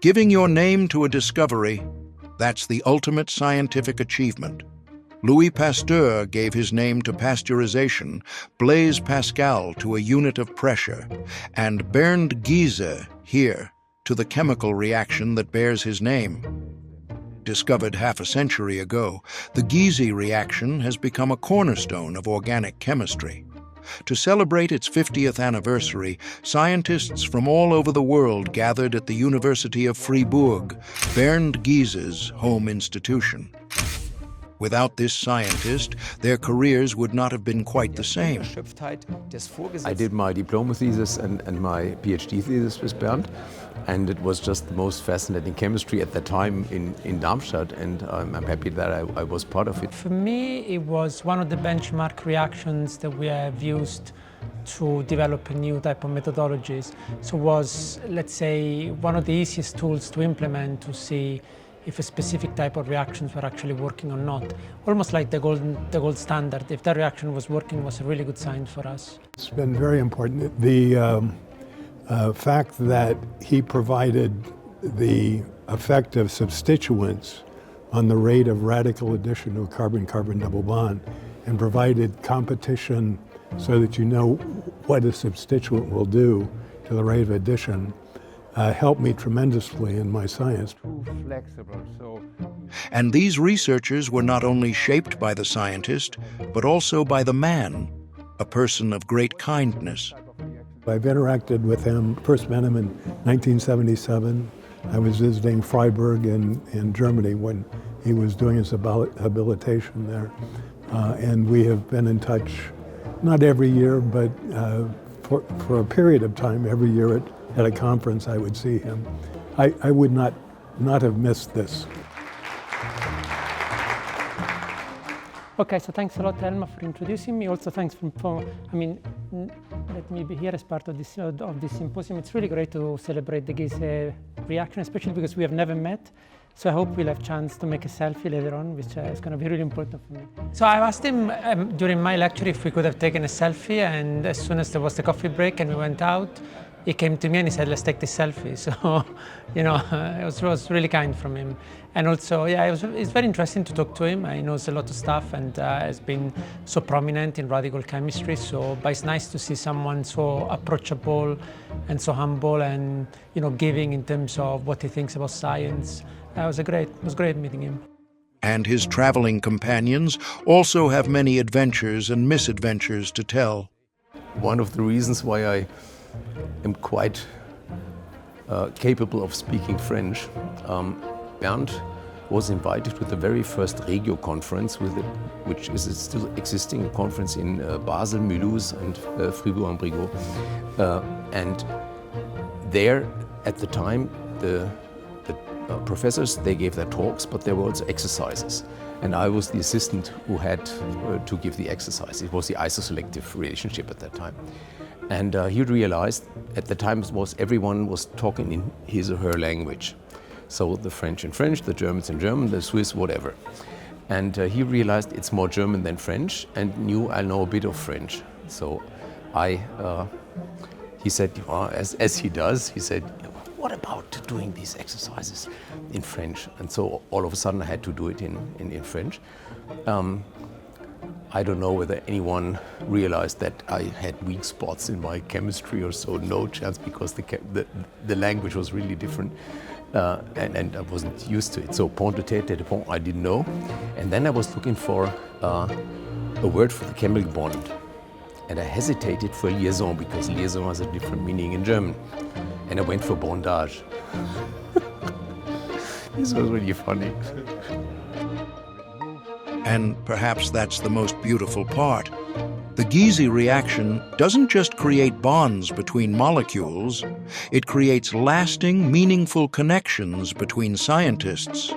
Giving your name to a discovery, that's the ultimate scientific achievement. Louis Pasteur gave his name to pasteurization, Blaise Pascal to a unit of pressure, and Bernd Giese, here, to the chemical reaction that bears his name. Discovered half a century ago, the Giese reaction has become a cornerstone of organic chemistry. To celebrate its 50th anniversary, scientists from all over the world gathered at the University of Fribourg, Bernd Giese's home institution. Without this scientist, their careers would not have been quite the same. I did my diploma thesis and my PhD thesis with Bernd, and it was just the most fascinating chemistry at that time in Darmstadt, and I'm happy that I was part of it. For me, it was one of the benchmark reactions that we have used to develop a new type of methodologies. So it was, let's say, one of the easiest tools to implement to see if a specific type of reactions were actually working or not. Almost like the gold standard. If that reaction was working, it was a really good sign for us. It's been very important. The fact that he provided the effect of substituents on the rate of radical addition to a carbon-carbon double bond, and provided competition so that you know what a substituent will do to the rate of addition, helped me tremendously in my science. And these researchers were not only shaped by the scientist, but also by the man, a person of great kindness. I've interacted with him, first met him in 1977. I was visiting Freiburg in Germany when he was doing his habilitation there. And we have been in touch, not every year, but for a period of time, every year at a conference I would see him. I would not have missed this. Okay, so thanks a lot, Elma, for introducing me. Also, thanks for let me be here as part of this symposium. It's really great to celebrate the Giese reaction, especially because we have never met. So I hope we'll have a chance to make a selfie later on, which is going to be really important for me. So I asked him during my lecture if we could have taken a selfie, and as soon as there was the coffee break and we went out, he came to me and he said, let's take this selfie. So, it was really kind from him. And also, it's very interesting to talk to him. He knows a lot of stuff and has been so prominent in radical chemistry. But it's nice to see someone so approachable and so humble and, giving in terms of what he thinks about science. It was great meeting him. And his traveling companions also have many adventures and misadventures to tell. One of the reasons why I am quite capable of speaking French. Bernd was invited to the very first Regio conference, which is a still existing conference in Basel, Mulhouse and Fribourg-en-Brisgau. And there, at the time, the professors, they gave their talks, but there were also exercises. And I was the assistant who had to give the exercise. It was the isoselective relationship at that time. And he realized, at the time everyone was talking in his or her language. So the French in French, the Germans in German, the Swiss, whatever. And he realized it's more German than French, and knew I know a bit of French. So he said, as he does, he said, what about doing these exercises in French? And so all of a sudden I had to do it in French. I don't know whether anyone realized that I had weak spots in my chemistry or so, no chance, because the language was really different. And I wasn't used to it. So point de tête, tête de pont, I didn't know. And then I was looking for a word for the chemical bond. And I hesitated for liaison, because liaison has a different meaning in German. And I went for bondage. This was really funny. And perhaps that's the most beautiful part. The Giese reaction doesn't just create bonds between molecules, it creates lasting, meaningful connections between scientists.